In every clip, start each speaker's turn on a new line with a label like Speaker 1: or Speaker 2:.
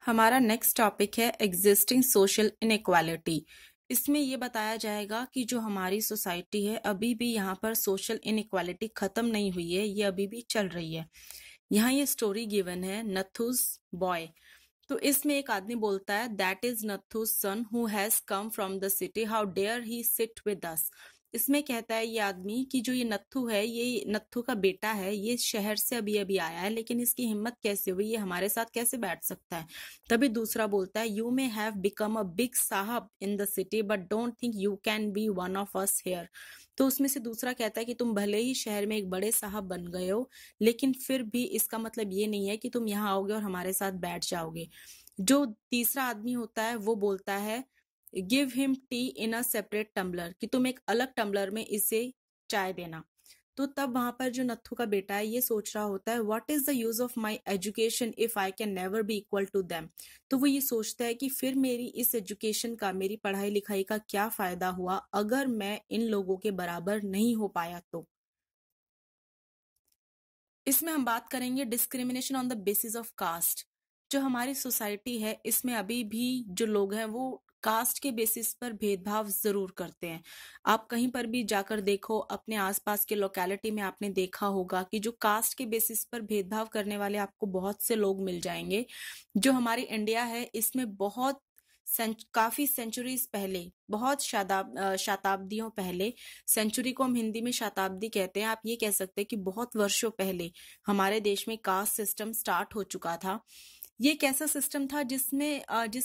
Speaker 1: हमारा next topic है existing social inequality. इसमें ये बताया जाएगा कि जो हमारी सोसाइटी है अभी भी यहाँ पर सोशल इनइक्वालिटी खत्म नहीं हुई है, ये अभी भी चल रही है। यहाँ ये स्टोरी गिवन है नथुस बॉय। तो इसमें एक आदमी बोलता है that is Nathu's son who has come from the city, how dare he sit with us. इसमें कहता है ये आदमी कि जो ये नत्थु है, ये नत्थु का बेटा है, ये शहर से अभी अभी आया है, लेकिन इसकी हिम्मत कैसे हुई, ये हमारे साथ कैसे बैठ सकता है। तभी दूसरा बोलता है you may have become a big sahib in the city but don't think you can be one of us here. तो उसमें से दूसरा कहता है कि तुम भले ही शहर में एक बड़े साहब बन गए हो, लेकिन फिर भी इसका मतलब ये नहीं है कि तुम यहाँ आओगे और हमारे साथ बैठ जाओगे। जो तीसरा आदमी होता है वो बोलता है give him tea in a separate tumbler, कि तुम एक अलग टम्बलर में इसे चाय देना। तो तब वहां पर जो नत्थु का बेटा है ये सोच रहा होता है what is the use of my education if I can never be equal to them. तो वो ये सोचता है कि फिर मेरी इस एजुकेशन का, मेरी पढ़ाई लिखाई का क्या फायदा हुआ अगर मैं इन लोगों के बराबर नहीं हो पाया। तो इसमें हम बात करेंगे discrimination on the basis of caste. जो हमारी सोसाइटी है इसमें अभी भी जो लोग हैं वो कास्ट के बेसिस पर भेदभाव जरूर करते हैं। आप कहीं पर भी जाकर देखो, अपने आसपास के लोकेलिटी में आपने देखा होगा कि जो कास्ट के बेसिस पर भेदभाव करने वाले आपको बहुत से लोग मिल जाएंगे। जो हमारी इंडिया है इसमें बहुत काफी सेंचुरीज पहले, बहुत शताब्दियों पहले, सेंचुरी को हम हिंदी में शताब्दी कहते हैं, आप ये कह सकते हैं कि बहुत वर्षों पहले हमारे देश में कास्ट सिस्टम स्टार्ट हो चुका था। ये एक ऐसा सिस्टम था जिसने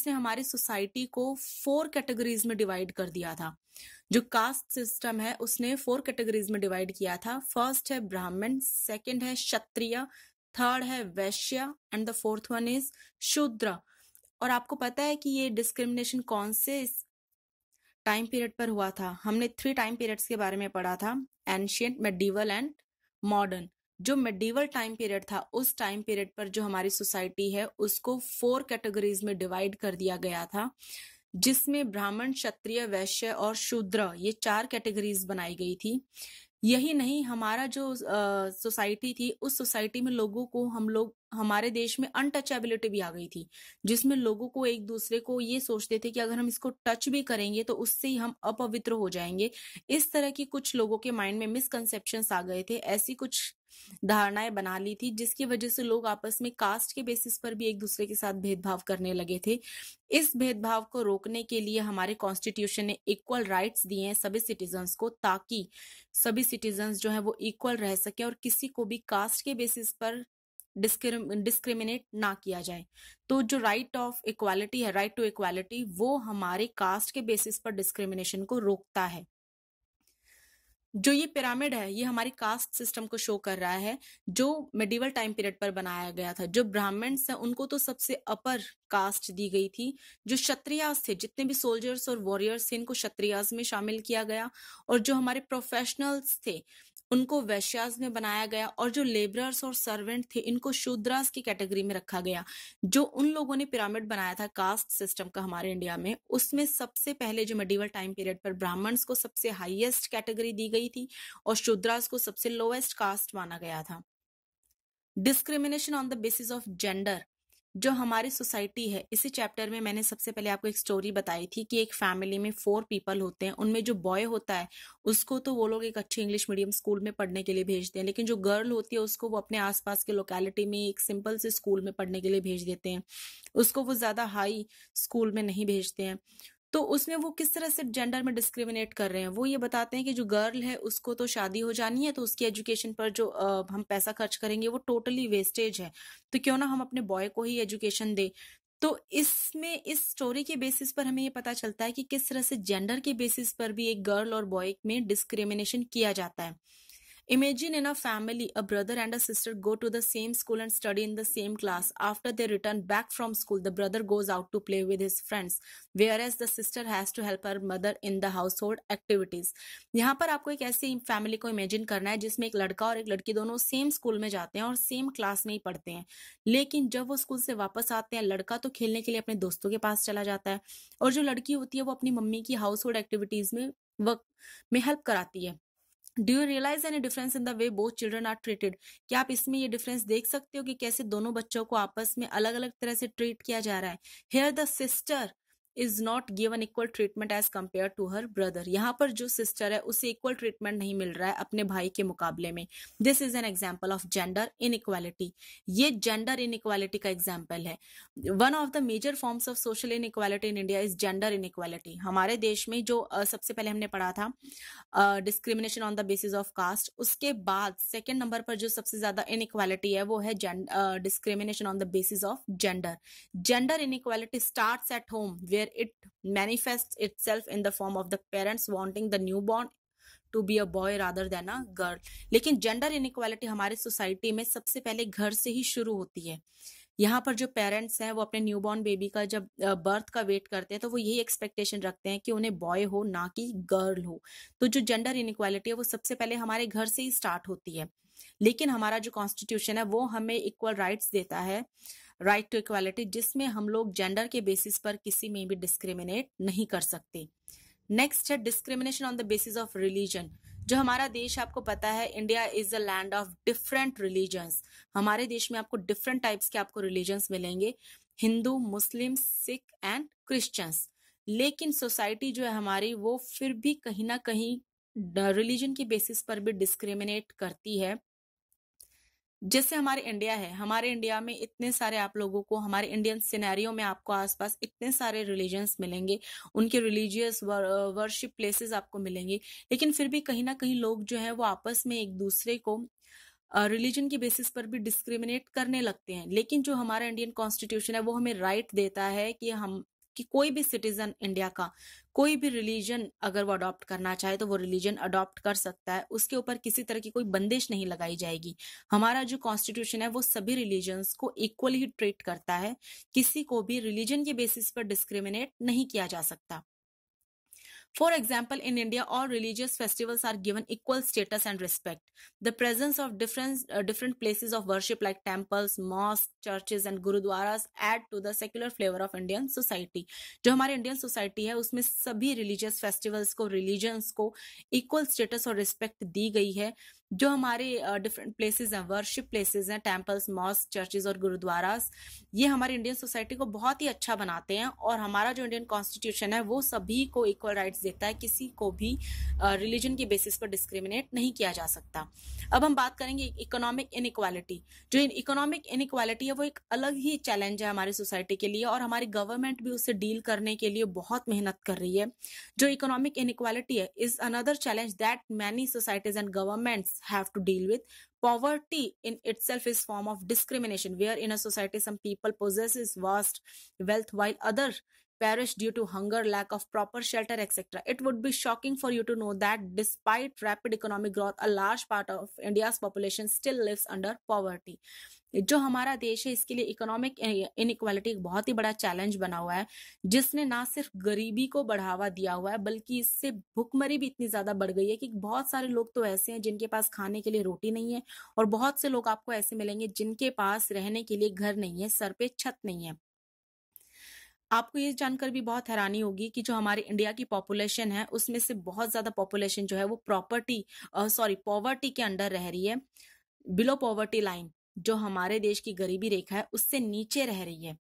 Speaker 1: हमारी सोसाइटी को 4 कैटेगरीज में डिवाइड कर दिया था। जो कास्ट सिस्टम है उसने 4 कैटेगरीज में डिवाइड किया था। फर्स्ट है ब्राह्मण, सेकंड है क्षत्रिय, थर्ड है वैश्य and the fourth one is शूद्र। और आपको पता है कि ये डिस्क्रिमिनेशन कौन से टाइम पीरियड पर हुआ था? हमने 3 टाइम पीरियड्स के बारे में पढ़ा था, एंशियंट, मेडिवल एंड मॉडर्न। जो मेडिवल टाइम पीरियड था उस टाइम पीरियड पर जो हमारी सोसाइटी है उसको 4 कैटेगरीज में डिवाइड कर दिया गया था, जिसमें ब्राह्मण, क्षत्रिय, वैश्य और शूद्र, ये 4 कैटेगरीज बनाई गई थी। यही नहीं, हमारा जो सोसाइटी थी उस सोसाइटी में लोगों को, हमारे देश में अनटचेबिलिटी भी आ गई थी, जिसमें लोगों को एक दूसरे को ये सोचते थे कि अगर हम इसको टच भी करेंगे तो उससे ही हम अपवित्र हो जाएंगे। इस तरह की कुछ लोगों के माइंड में मिसकंसेप्शंस आ गए थे, ऐसी कुछ धारणाएं बना ली थी जिसकी वजह से लोग आपस में कास्ट के बेसिस पर भी एक दूसरे के साथ भेदभाव करने लगे थे। इस भेदभाव को रोकने के लिए हमारे कॉन्स्टिट्यूशन ने इक्वल राइट्स दिए हैं सभी सिटीजन्स को, ताकि सभी सिटीजन्स जो है वो इक्वल रह सके और किसी को भी कास्ट के बेसिस पर डिस्क्रिमिनेट ना किया जाए। तो जो राइट ऑफ इक्वालिटी है, राइट टू इक्वालिटी, वो हमारे कास्ट के बेसिस पर डिस्क्रिमिनेशन को रोकता है। जो ये पिरामिड है ये हमारी कास्ट सिस्टम को शो कर रहा है, जो मेडिवल टाइम पीरियड पर बनाया गया था। जो ब्राह्मण्स हैं उनको तो सबसे अपर कास्ट दी गई थी। जो क्षत्रियास थे, जितने भी सोल्जर्स और वॉरियर्स थे, इनको क्षत्रियास में शामिल किया गया। और जो हमारे प्रोफेशनल्स थे उनको वैश्यास में बनाया गया। और जो लेबरर्स और सर्वेंट थे इनको शूद्रास की कैटेगरी में रखा गया। जो उन लोगों ने पिरामिड बनाया था कास्ट सिस्टम का हमारे इंडिया में, उसमें सबसे पहले जो मेडिवल टाइम पीरियड पर ब्राह्मण्स को सबसे हाईएस्ट कैटेगरी दी गई थी और शूद्रास को सबसे लोएस्ट कास्ट माना गया था। Discrimination on the basis of gender, जो हमारी सोसाइटी है, इसी चैप्टर में मैंने सबसे पहले आपको एक स्टोरी बताई थी कि एक फैमिली में 4 पीपल होते हैं। उनमें जो बॉय होता है उसको तो वो लोग एक अच्छे इंग्लिश मीडियम स्कूल में पढ़ने के लिए भेजते हैं, लेकिन जो गर्ल होती है उसको वो अपने आसपास के लोकेलिटी में एक सिंपल से स्कूल में पढ़ने के लिए भेज देते हैं। उसको वो ज्यादा हाई स्कूल में नहीं भेजते हैं। तो उसमें वो किस तरह से जेंडर में डिस्क्रिमिनेट कर रहे हैं, वो ये बताते हैं कि जो गर्ल है उसको तो शादी हो जानी है, तो उसकी एजुकेशन पर जो हम पैसा खर्च करेंगे वो टोटली वेस्टेज है, तो क्यों ना हम अपने बॉय को ही एजुकेशन दे। तो इसमें इस स्टोरी के बेसिस पर हमें ये पता चलता है कि किस तरह से जेंडर के बेसिस पर भी एक गर्ल और बॉय में डिस्क्रिमिनेशन किया जाता है। Imagine in a family, a brother and a sister go to the same school and study in the same class. After they return back from school, the brother goes out to play with his friends, whereas the sister has to help her mother in the household activities. यहाँ पर आपको एक ऐसी family को imagine करना है जिसमें एक लड़का और एक लड़की दोनों सेम स्कूल में जाते हैं और सेम क्लास में ही पढ़ते हैं, लेकिन जब वो स्कूल से वापस आते हैं लड़का तो खेलने के लिए अपने दोस्तों के पास चला जाता है और जो लड़की होती है वो अपनी मम्मी की हाउस होल्ड एक्टिविटीज में वर्क में हेल्प कराती है। Do you realise any difference in the way both children are treated? क्या आप इसमें ये डिफरेंस देख सकते हो कि कैसे दोनों बच्चों को आपस में अलग अलग तरह से ट्रीट किया जा रहा है? Here the sister is not given equal treatment as compare to her brother. यहाँ पर जो सिस्टर है उसे इक्वल ट्रीटमेंट नहीं मिल रहा है अपने भाई के मुकाबले में। This is an example of gender inequality. ये जेंडर इनइक्वालिटी का एग्जाम्पल है। One of the major forms of social inequality in India is gender inequality. हमारे देश में जो सबसे पहले हमने पढ़ा था discrimination on the basis of caste, उसके बाद सेकेंड नंबर पर जो सबसे ज्यादा इनइक्वालिटी है वो है discrimination on the basis of gender. Gender inequality starts at home, where it manifests itself in the form of the parents wanting the newborn to be a boy rather than a girl. लेकिन gender inequality हमारी society में सबसे पहले घर से ही शुरू होती है। यहाँ पर जो पेरेंट्स हैं वो अपने न्यूबॉर्न बेबी का जब बर्थ का वेट करते हैं तो वो यही एक्सपेक्टेशन रखते हैं कि उन्हें बॉय हो ना कि गर्ल हो। तो जो जेंडर इनइक्वालिटी है वो सबसे पहले हमारे घर से ही स्टार्ट होती है। लेकिन हमारा जो कॉन्स्टिट्यूशन है वो हमें इक्वल राइट्स देता है, राइट टू इक्वालिटी, जिसमें हम लोग जेंडर के बेसिस पर किसी में भी डिस्क्रिमिनेट नहीं कर सकते। नेक्स्ट है discrimination on the basis of religion. जो हमारा देश आपको पता है India is a land of different religions. हमारे देश में आपको डिफरेंट टाइप्स के आपको रिलीजन्स मिलेंगे, हिंदू, मुस्लिम, सिख एंड क्रिश्चियंस। लेकिन सोसाइटी जो है हमारी वो फिर भी कहीं ना कहीं रिलीजन की बेसिस पर भी डिस्क्रिमिनेट करती है। जैसे हमारे इंडिया है, हमारे इंडिया में इतने सारे आप लोगों को, हमारे इंडियन सिनेरियो में आपको आसपास इतने सारे रिलीजन्स मिलेंगे, उनके रिलीजियस वर्शिप प्लेसेस आपको मिलेंगे, लेकिन फिर भी कहीं ना कहीं लोग जो है वो आपस में एक दूसरे को रिलीजन की बेसिस पर भी डिस्क्रिमिनेट करने लगते हैं। लेकिन जो हमारा इंडियन कॉन्स्टिट्यूशन है वो हमें राइट देता है कि कोई भी सिटीजन इंडिया का कोई भी रिलीजन अगर वो अडॉप्ट करना चाहे तो वो रिलीजन अडॉप्ट कर सकता है, उसके ऊपर किसी तरह की कोई बंदिश नहीं लगाई जाएगी। हमारा जो कॉन्स्टिट्यूशन है वो सभी रिलीजन्स को इक्वली ही ट्रीट करता है, किसी को भी रिलीजन के बेसिस पर डिस्क्रिमिनेट नहीं किया जा सकता। For example, in India, all religious festivals are given equal status and respect. The presence of different places of worship like temples, mosques, churches and gurudwaras add to the secular flavor of Indian society. जो हमारे Indian society है उसमें सभी religious festivals को, religions को equal status और respect दी गई है। जो हमारे डिफरेंट प्लेसेस हैं, वर्शिप प्लेसेस हैं, टेम्पल्स, मॉस्क, चर्चेज और गुरुद्वारास, ये हमारी इंडियन सोसाइटी को बहुत ही अच्छा बनाते हैं। और हमारा जो इंडियन कॉन्स्टिट्यूशन है वो सभी को इक्वल राइट्स देता है, किसी को भी रिलीजन के बेसिस पर डिस्क्रिमिनेट नहीं किया जा सकता। अब हम बात करेंगे इकोनॉमिक इनइक्वालिटी। जो इकोनॉमिक इनइक्वालिटी है वो एक अलग ही चैलेंज है हमारी सोसाइटी के लिए, और हमारी गवर्नमेंट भी उससे डील करने के लिए बहुत मेहनत कर रही है। जो इकोनॉमिक इनइक्वालिटी है is another challenge that many societies and governments have to deal with. Poverty in itself is form of discrimination, where in a society some people possesses vast wealth while others perish due to hunger, lack of proper shelter, etc. It would be shocking for you to know that despite rapid economic growth, a large part of India's population still lives under poverty. जो हमारा देश है इसके लिए economic inequality एक बहुत ही बड़ा challenge बना हुआ है, जिसने ना सिर्फ गरीबी को बढ़ावा दिया हुआ है बल्कि इससे भुखमरी भी इतनी ज्यादा बढ़ गई है कि बहुत सारे लोग तो ऐसे हैं जिनके पास खाने के लिए रोटी नहीं है, और बहुत से लोग आपको ऐसे मिलेंगे जिनके पास रहने के लिए घर नहीं है, सर पे छत नहीं है। आपको ये जानकर भी बहुत हैरानी होगी कि जो हमारे इंडिया की पॉपुलेशन है उसमें से बहुत ज्यादा पॉपुलेशन जो है वो पॉवर्टी के अंडर रह रही है, बिलो पॉवर्टी लाइन, जो हमारे देश की गरीबी रेखा है उससे नीचे रह रही है।